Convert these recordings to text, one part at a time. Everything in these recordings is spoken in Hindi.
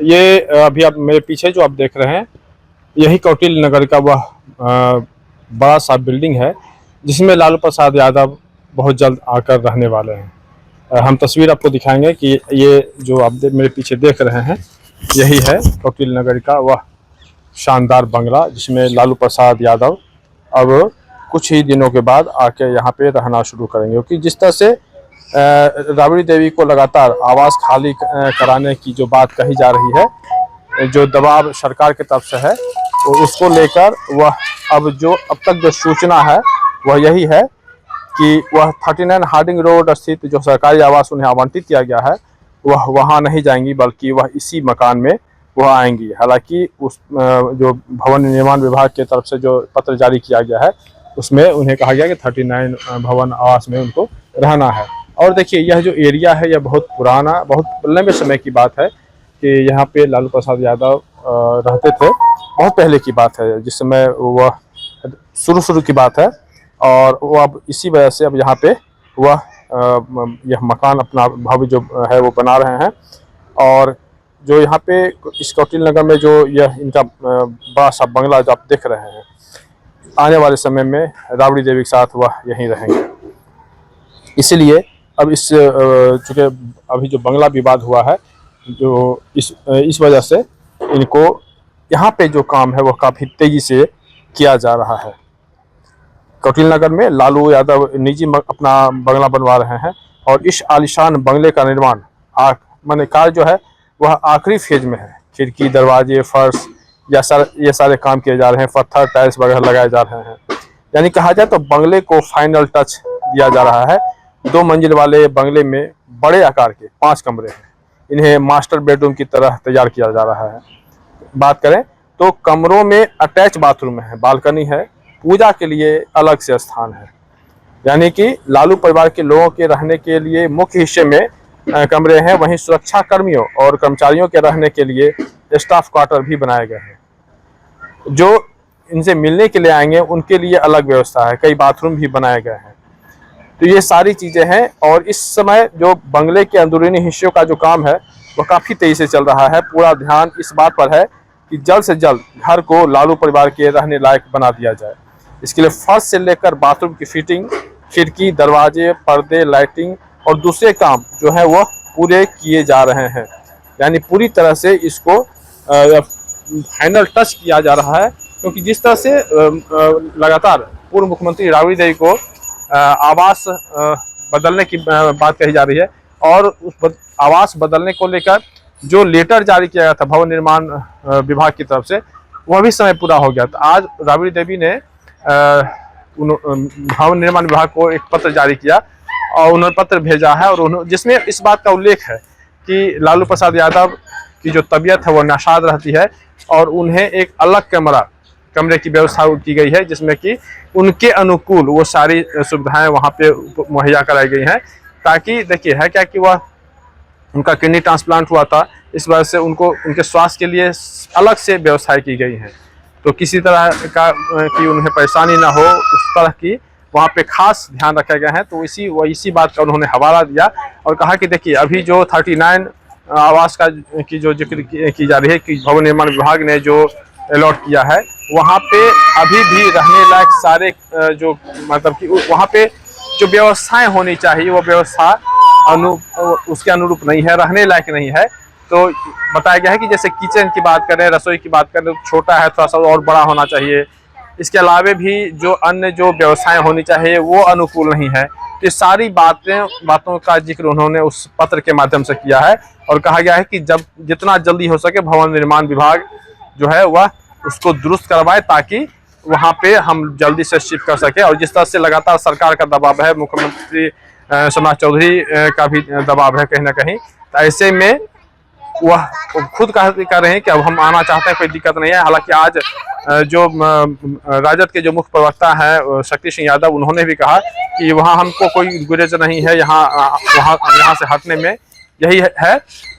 ये अभी आप मेरे पीछे जो आप देख रहे हैं, यही कौटिल्य नगर का वह बड़ा सा बिल्डिंग है जिसमें लालू प्रसाद यादव बहुत जल्द आकर रहने वाले हैं। हम तस्वीर आपको दिखाएंगे कि ये जो आप मेरे पीछे देख रहे हैं, यही है कौटिल्य नगर का वह शानदार बंगला जिसमें लालू प्रसाद यादव अब कुछ ही दिनों के बाद आके यहाँ पे रहना शुरू करेंगे। क्योंकि जिस तरह से राबड़ी देवी को लगातार आवास खाली कराने की जो बात कही जा रही है, जो दबाव सरकार की तरफ से है, तो उसको लेकर वह अब तक जो सूचना है वह यही है कि वह 39 हार्डिंग रोड स्थित जो सरकारी आवास उन्हें आवंटित किया गया है वह वहां नहीं जाएंगी, बल्कि वह इसी मकान में वह आएंगी। हालांकि उस जो भवन निर्माण विभाग की तरफ से जो पत्र जारी किया गया है उसमें उन्हें कहा गया कि 39 भवन आवास में उनको रहना है। और देखिए, यह जो एरिया है यह बहुत पुराना, बहुत लंबे समय की बात है कि यहाँ पे लालू प्रसाद यादव रहते थे। बहुत पहले की बात है, जिस समय वह शुरू की बात है, और वो अब इसी वजह से अब यहाँ पे वह यह मकान अपना भव्य जो है वो बना रहे हैं। और जो यहाँ पे इस कौटिल्य नगर में जो यह इनका बड़ा सा बंगला जो आप देख रहे हैं, आने वाले समय में राबड़ी देवी के साथ वह यहीं रहेंगे। इसलिए अब चूँकि अभी जो बंगला विवाद हुआ है, जो इस वजह से इनको यहाँ पे जो काम है वह काफ़ी तेज़ी से किया जा रहा है। कौटिल्य नगर में लालू यादव निजी अपना बंगला बनवा रहे हैं, और इस आलीशान बंगले का निर्माण माने कार्य जो है वह आखिरी फेज में है। खिड़की, दरवाजे, फर्श ये सारे काम किए जा रहे हैं, पत्थर, टाइल्स वगैरह लगाए जा रहे हैं। यानी कहा जाए तो बंगले को फाइनल टच दिया जा रहा है। 2 मंजिल वाले बंगले में बड़े आकार के 5 कमरे हैं। इन्हें मास्टर बेडरूम की तरह तैयार किया जा रहा है। बात करें तो कमरों में अटैच बाथरूम है, बालकनी है, पूजा के लिए अलग से स्थान है। यानी कि लालू परिवार के लोगों के रहने के लिए मुख्य हिस्से में कमरे हैं, वहीं सुरक्षा कर्मियों और कर्मचारियों के रहने के लिए स्टाफ क्वार्टर भी बनाए गए हैं। जो इनसे मिलने के लिए आएंगे उनके लिए अलग व्यवस्था है, कई बाथरूम भी बनाए गए हैं। तो ये सारी चीज़ें हैं, और इस समय जो बंगले के अंदरूनी हिस्सों का जो काम है वह काफ़ी तेज़ी से चल रहा है। पूरा ध्यान इस बात पर है कि जल्द से जल्द घर को लालू परिवार के रहने लायक बना दिया जाए। इसके लिए फर्श से लेकर बाथरूम की फिटिंग, खिड़की, दरवाजे, पर्दे, लाइटिंग और दूसरे काम जो है वह पूरे किए जा रहे हैं। यानी पूरी तरह से इसको फाइनल टच किया जा रहा है। क्योंकि जिस तरह से लगातार पूर्व मुख्यमंत्री राबड़ी देवी को आवास बदलने की बात कही जा रही है, और उस आवास बदलने को लेकर जो लेटर जारी किया गया था भवन निर्माण विभाग की तरफ से, वह भी समय पूरा हो गया। तो आज राबड़ी देवी ने भवन निर्माण विभाग को एक पत्र जारी किया, और उन्होंने पत्र भेजा है, और जिसमें इस बात का उल्लेख है कि लालू प्रसाद यादव की जो तबीयत है वो नासाज रहती है, और उन्हें एक अलग कमरे की व्यवस्था की गई है, जिसमें कि उनके अनुकूल वो सारी सुविधाएं वहाँ पे मुहैया कराई गई हैं। ताकि देखिए, है क्या कि वह उनका किडनी ट्रांसप्लांट हुआ था, इस वजह से उनको उनके स्वास्थ्य के लिए अलग से व्यवस्थाएं की गई हैं। तो किसी तरह का कि उन्हें परेशानी ना हो, उस तरह की वहाँ पे खास ध्यान रखे गए हैं। तो इसी बात का उन्होंने हवाला दिया, और कहा कि देखिए, अभी जो 39 आवास की जो जिक्र की जा रही है कि भवन निर्माण विभाग ने जो अलॉट किया है, वहाँ पे अभी भी रहने लायक सारे जो मतलब कि वहाँ पे जो व्यवस्थाएं होनी चाहिए वो व्यवस्था उसके अनुरूप नहीं है, रहने लायक नहीं है। तो बताया गया है कि जैसे किचन की बात करें, रसोई की बात करें, तो छोटा है, थोड़ा सा और बड़ा होना चाहिए। इसके अलावे भी जो अन्य जो व्यवस्थाएं होनी चाहिए वो अनुकूल नहीं है। तो ये सारी बातों का जिक्र उन्होंने उस पत्र के माध्यम से किया है, और कहा गया है कि जब जितना जल्दी हो सके भवन निर्माण विभाग जो है वह उसको दुरुस्त करवाए, ताकि वहाँ पे हम जल्दी से शिफ्ट कर सके। और जिस तरह से लगातार सरकार का दबाव है, मुख्यमंत्री सोमनाथ चौधरी का भी दबाव है कहीं ना कहीं, तो ऐसे में वह खुद कह रहे हैं कि अब हम आना चाहते हैं, कोई दिक्कत नहीं है। हालांकि आज जो राजद के जो मुख्य प्रवक्ता हैं शक्ति सिंह यादव, उन्होंने भी कहा कि वहाँ हमको कोई गुरेज नहीं है, यहाँ से हटने में यही है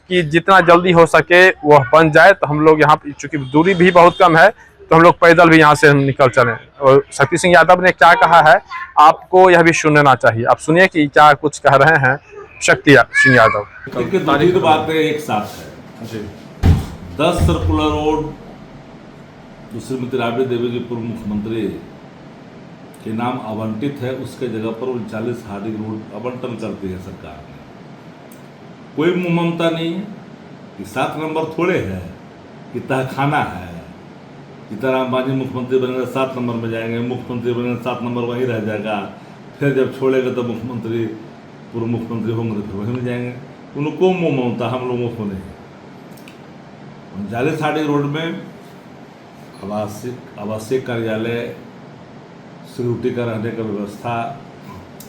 कि जितना जल्दी हो सके वह बन जाए। तो हम लोग यहाँ, चूँकि दूरी भी बहुत कम है, तो हम लोग पैदल भी यहाँ से हम निकल चलें। और शक्ति सिंह यादव ने क्या कहा है, आपको यह भी सुनना चाहिए। आप सुनिए कि क्या कुछ कह रहे हैं शक्ति सिंह यादव। तारीख बात एक साथ है जी। 10 सर्कुलर रोड जो श्रीमती राबड़ी देवी जी पूर्व मुख्यमंत्री के नाम आवंटित है, उसके जगह पर 39 हार्डिंग रोड आवंटन करती है सरकार ने। कोई मुँह ममता नहीं है कि 7 नंबर थोड़े है कि तहखाना है। सीताराम मांझी मुख्यमंत्री बनेगा 7 नंबर में जाएंगे, मुख्यमंत्री बनेगा 7 नंबर वहीं रह जाएगा, फिर जब छोड़ेगा तो मुख्यमंत्री पूर्व मुख्यमंत्री होंगे तो फिर वहीं में जाएंगे। उनको मुँह ममता, हम लोगों को नहीं। 39 हार्डिंग रोड में आवासीय कार्यालय, सिक्योरिटी का रहने का व्यवस्था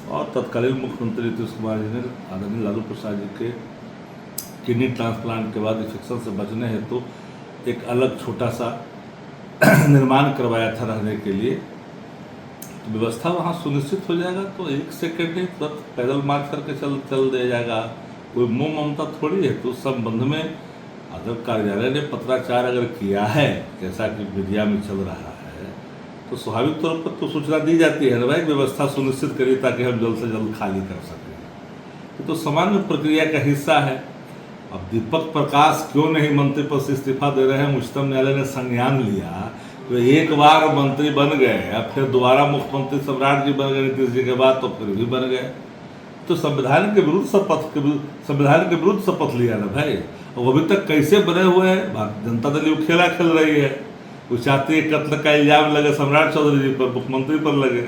और तत्कालीन मुख्यमंत्री नीतीश कुमार जी ने आदरणीय लालू प्रसाद जी के किडनी ट्रांसप्लांट के बाद इन्फेक्शन से बचने हेतु एक अलग छोटा सा निर्माण करवाया था रहने के लिए। तो व्यवस्था वहाँ सुनिश्चित हो जाएगा तो 1 सेकंड नहीं, तुरंत पैदल मार्च करके चल दिया जाएगा। कोई मुँह ममता थोड़ी है। तो उस संबंध में अगर कार्यालय ने पत्राचार अगर किया है, जैसा कि मीडिया में चल रहा है, तो स्वाभाविक तौर पर तो सूचना दी जाती है ना भाई, व्यवस्था सुनिश्चित करिए ताकि हम जल्द से जल्द खाली कर सकें। तो सामान्य प्रक्रिया का हिस्सा है। अब दीपक प्रकाश क्यों नहीं मंत्री पद से इस्तीफा दे रहे हैं, उच्चतम न्यायालय ने संज्ञान लिया। तो एक बार मंत्री बन गए, अब फिर दोबारा मुख्यमंत्री सम्राट जी बन गए नीतीश जी के बाद, तो फिर भी बन गए। तो संविधान के विरुद्ध शपथ लिया ना भाई। और अभी तक कैसे बने हुए हैं, भारतीय जनता दल वो खेला खेल रही है। वो चाहती है कत्ल का इल्जाम लगे सम्राट चौधरी जी पर, मुख्यमंत्री पर लगे,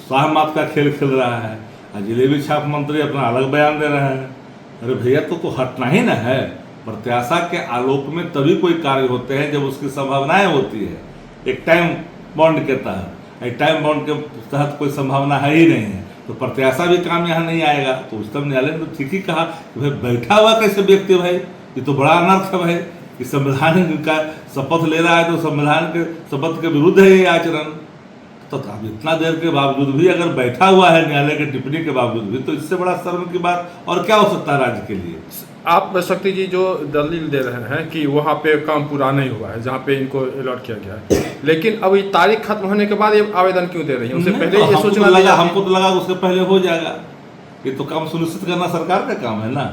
शाह मात का खेल खेल रहा है। और जिलेबी छाप मंत्री अपना अलग बयान दे रहे हैं। अरे भैया तो हटना ही ना है। प्रत्याशा के आलोक में तभी कोई कार्य होते हैं जब उसकी संभावनाएं होती है। एक टाइम बॉन्ड के तहत, एक टाइम बॉन्ड के तहत कोई संभावना है ही नहीं है, तो प्रत्याशा भी काम यहाँ नहीं आएगा। तो उच्चतम न्यायालय ने तो ठीक ही कहा कि भाई बैठा हुआ कैसे व्यक्ति भाई, ये तो बड़ा अनर्थ है भाई कि संविधान का शपथ ले रहा है तो संविधान के शपथ के विरुद्ध है ये आचरण। तो अब इतना देर के बावजूद भी अगर बैठा हुआ है न्यायालय की टिप्पणी के बावजूद भी, तो इससे बड़ा शर्म की बात और क्या हो सकता है राज्य के लिए। आप शक्ति जी जो दलील दे रहे हैं कि वहाँ पे काम पूरा नहीं हुआ है जहाँ पे इनको अलॉट किया गया है, लेकिन अब ये तारीख खत्म होने के बाद ये आवेदन क्यों दे रही है? उससे पहले ये सोचना लगा, हमको तो लगा उसके पहले हो जाएगा। ये तो काम सुनिश्चित करना सरकार का काम है ना,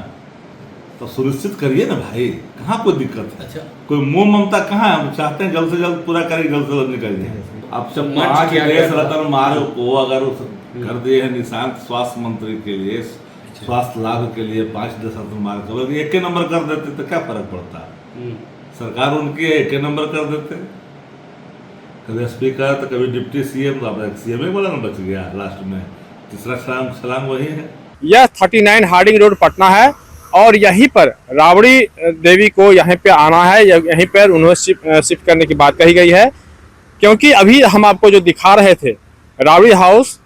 तो सुनिश्चित करिए ना भाई, कहाँ कोई दिक्कत है। अच्छा, कोई मुँह ममता कहाँ है? हम चाहते हैं जल्द से जल्द पूरा करें, जल्द से जल्द निकल जाए। अब सब 5 देश रत्न मार्ग को अगर कर दिए हैं निशांत स्वास्थ्य मंत्री के लिए, स्वास्थ्य लाभ के लिए 5 देश रत्न मार्ग, अगर 1 नंबर कर देते तो क्या फर्क पड़ता? सरकार उनकी है, 1 नंबर कर देते। कभी स्पीकर तो कभी डिप्टी सीएम, तो अब सीएम ही बोला ना बच गया लास्ट में। तीसरा छलांग वही है। यह 39 हार्डिंग रोड पटना है और यहीं पर राबड़ी देवी को यहाँ पे आना है, यहीं पर उन्हें शिफ्ट करने की बात कही गई है। क्योंकि अभी हम आपको जो दिखा रहे थे राबड़ी हाउस,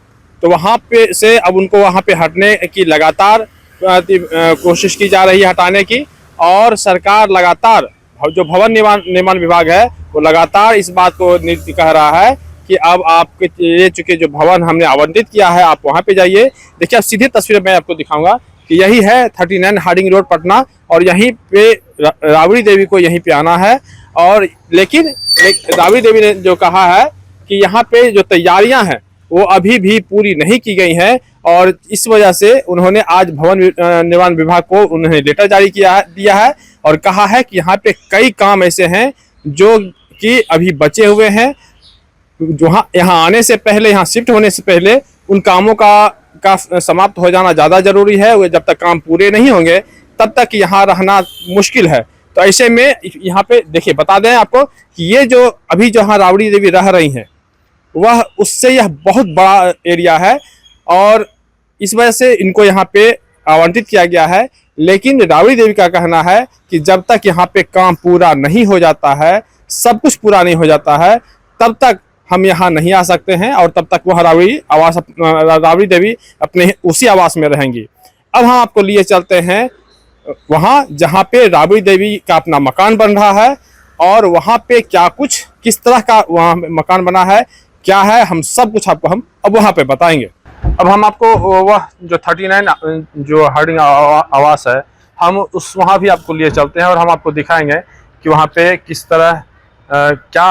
तो वहाँ पे से अब उनको वहाँ पे हटने की लगातार कोशिश की जा रही है हटाने की। और सरकार लगातार, जो भवन निर्माण विभाग है वो लगातार इस बात को कह रहा है कि अब आपके ये चूँकि जो भवन हमने आवंटित किया है आप वहाँ पे जाइए। देखिए अब सीधे तस्वीर मैं आपको दिखाऊंगा कि यही है 39 हार्डिंग रोड पटना और यहीं पे राबड़ी देवी को यहीं पे आना है। और लेकिन राबड़ी देवी ने जो कहा है कि यहाँ पे जो तैयारियां हैं वो अभी भी पूरी नहीं की गई हैं और इस वजह से उन्होंने आज भवन निर्माण विभाग को उन्होंने लेटर जारी दिया है और कहा है कि यहाँ पे कई काम ऐसे हैं जो कि अभी बचे हुए हैं, जो यहाँ आने से पहले, यहाँ शिफ्ट होने से पहले उन कामों का समाप्त हो जाना ज़्यादा जरूरी है। जब तक काम पूरे नहीं होंगे तब तक यहाँ रहना मुश्किल है। तो ऐसे में यहाँ पे देखिए, बता दें आपको कि ये जो अभी जहाँ राबड़ी देवी रह रही हैं वह उससे यह बहुत बड़ा एरिया है और इस वजह से इनको यहाँ पे आवंटित किया गया है। लेकिन राबड़ी देवी का कहना है कि जब तक यहाँ पे काम पूरा नहीं हो जाता है, सब कुछ पूरा नहीं हो जाता है, तब तक हम यहाँ नहीं आ सकते हैं और तब तक वह राबड़ी देवी अपने उसी आवास में रहेंगी। अब हम आपको लिए चलते हैं वहाँ जहाँ पे राबड़ी देवी का अपना मकान बन रहा है और वहाँ पे क्या कुछ, किस तरह का वहाँ मकान बना है, क्या है, हम सब कुछ आपको हम अब वहाँ पे बताएंगे। अब हम आपको वह जो 39 जो हार्डिंग आवास है, हम उस वहाँ भी आपको लिए चलते हैं और हम आपको दिखाएंगे कि वहाँ पे किस तरह क्या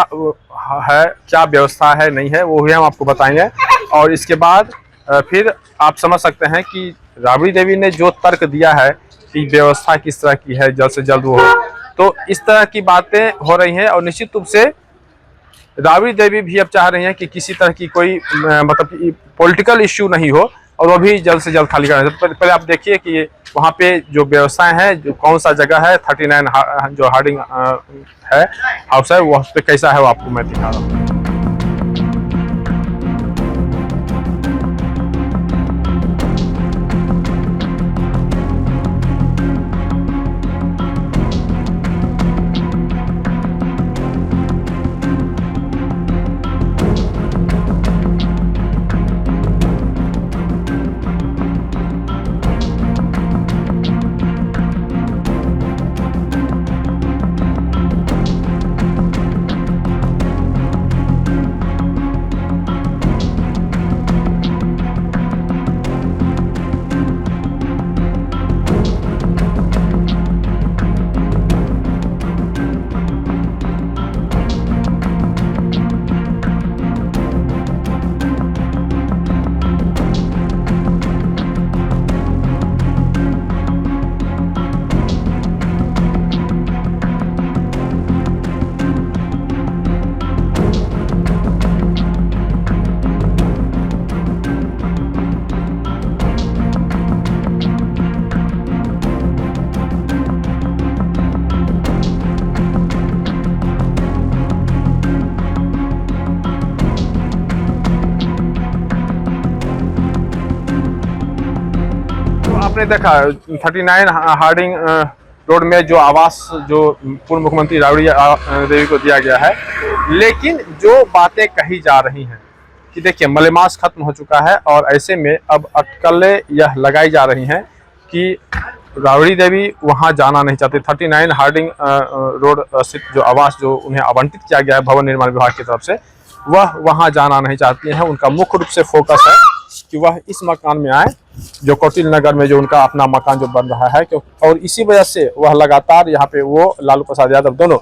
है, क्या व्यवस्था है, नहीं है, वो भी हम आपको बताएंगे। और इसके बाद फिर आप समझ सकते हैं कि राबड़ी देवी ने जो तर्क दिया है कि व्यवस्था किस तरह की है, जल्द से जल्द वो हो, तो इस तरह की बातें हो रही हैं और निश्चित रूप से राबड़ी देवी भी अब चाह रही हैं कि किसी तरह की कोई मतलब पॉलिटिकल इश्यू नहीं हो और वो भी जल्द से जल्द खाली करें। पहले आप देखिए कि वहाँ पे जो व्यवस्थाएं हैं, जो कौन सा जगह है, 39 जो हार्डिंग है हाउस है, वो उस पर कैसा है वो आपको मैं दिखा रहा हूँ। आपने देखा 39 हार्डिंग रोड में जो आवास जो पूर्व मुख्यमंत्री राबड़ी देवी को दिया गया है, लेकिन जो बातें कही जा रही हैं कि देखिए मलेमास खत्म हो चुका है और ऐसे में अब अटकलें यह लगाई जा रही हैं कि राबड़ी देवी वहां जाना नहीं चाहती। 39 हार्डिंग रोड स्थित जो आवास जो उन्हें आवंटित किया गया है भवन निर्माण विभाग की तरफ से, वह वहां जाना नहीं चाहती हैं। उनका मुख्य रूप से फोकस है कि वह इस मकान में आए जो कौटिल्य नगर में जो उनका अपना मकान जो बन रहा है, और इसी वजह से वह लगातार यहाँ पे वो लालू प्रसाद यादव दोनों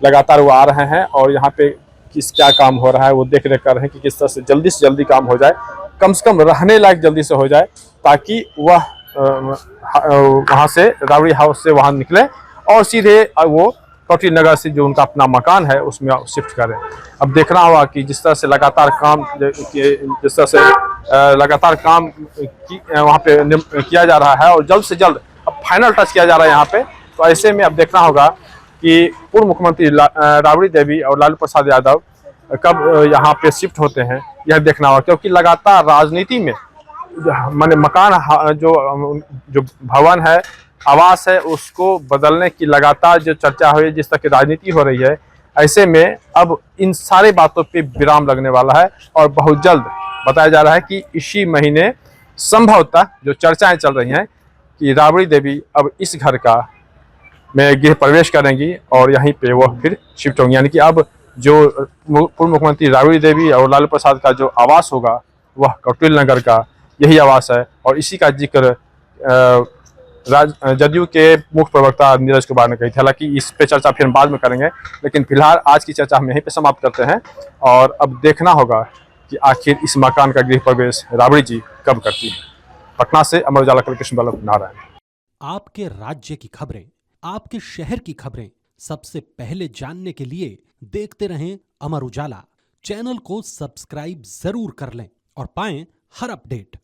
लगातार वो आ रहे हैं और यहाँ पे क्या काम हो रहा है वो देख रेख कर रहे हैं कि किस तरह से जल्दी काम हो जाए, कम से कम रहने लायक जल्दी से हो जाए, ताकि वह वहाँ से राबड़ी हाउस से वहाँ निकले और सीधे वो कौटिल्य नगर से जो उनका अपना मकान है उसमें शिफ्ट करें। अब देखना होगा कि जिस तरह से लगातार काम वहाँ पे किया जा रहा है और जल्द से जल्द अब फाइनल टच किया जा रहा है यहाँ पे, तो ऐसे में अब देखना होगा कि पूर्व मुख्यमंत्री राबड़ी देवी और लालू प्रसाद यादव कब यहाँ पे शिफ्ट होते हैं, यह देखना होगा। क्योंकि लगातार राजनीति में माने मकान जो भवन है, आवास है, उसको बदलने की लगातार जो चर्चा हो रही है, जिस तरह की राजनीति हो रही है, ऐसे में अब इन सारी बातों पे विराम लगने वाला है और बहुत जल्द बताया जा रहा है कि इसी महीने संभवतः जो चर्चाएं चल रही हैं कि राबड़ी देवी अब इस घर का में गृह प्रवेश करेंगी और यहीं पे वो फिर शिफ्ट होंगी। यानी कि अब जो पूर्व मुख्यमंत्री राबड़ी देवी और लालू प्रसाद का जो आवास होगा वह कौटिल्य नगर का यही आवास है और इसी का जिक्र जदयू के मुख्य प्रवक्ता नीरज कुमार ने कही थी। हालांकि इस पे चर्चा फिर बाद में करेंगे, लेकिन फिलहाल आज की चर्चा हम यहीं पे समाप्त करते हैं और अब देखना होगा कि आखिर इस मकान का गृह प्रवेश राबड़ी जी कब करती है। पटना से अमर उजाला कल कृष्ण बल्लभ नारायण। आपके राज्य की खबरें, आपके शहर की खबरें सबसे पहले जानने के लिए देखते रहें अमर उजाला। चैनल को सब्सक्राइब जरूर कर लें और पाएं हर अपडेट।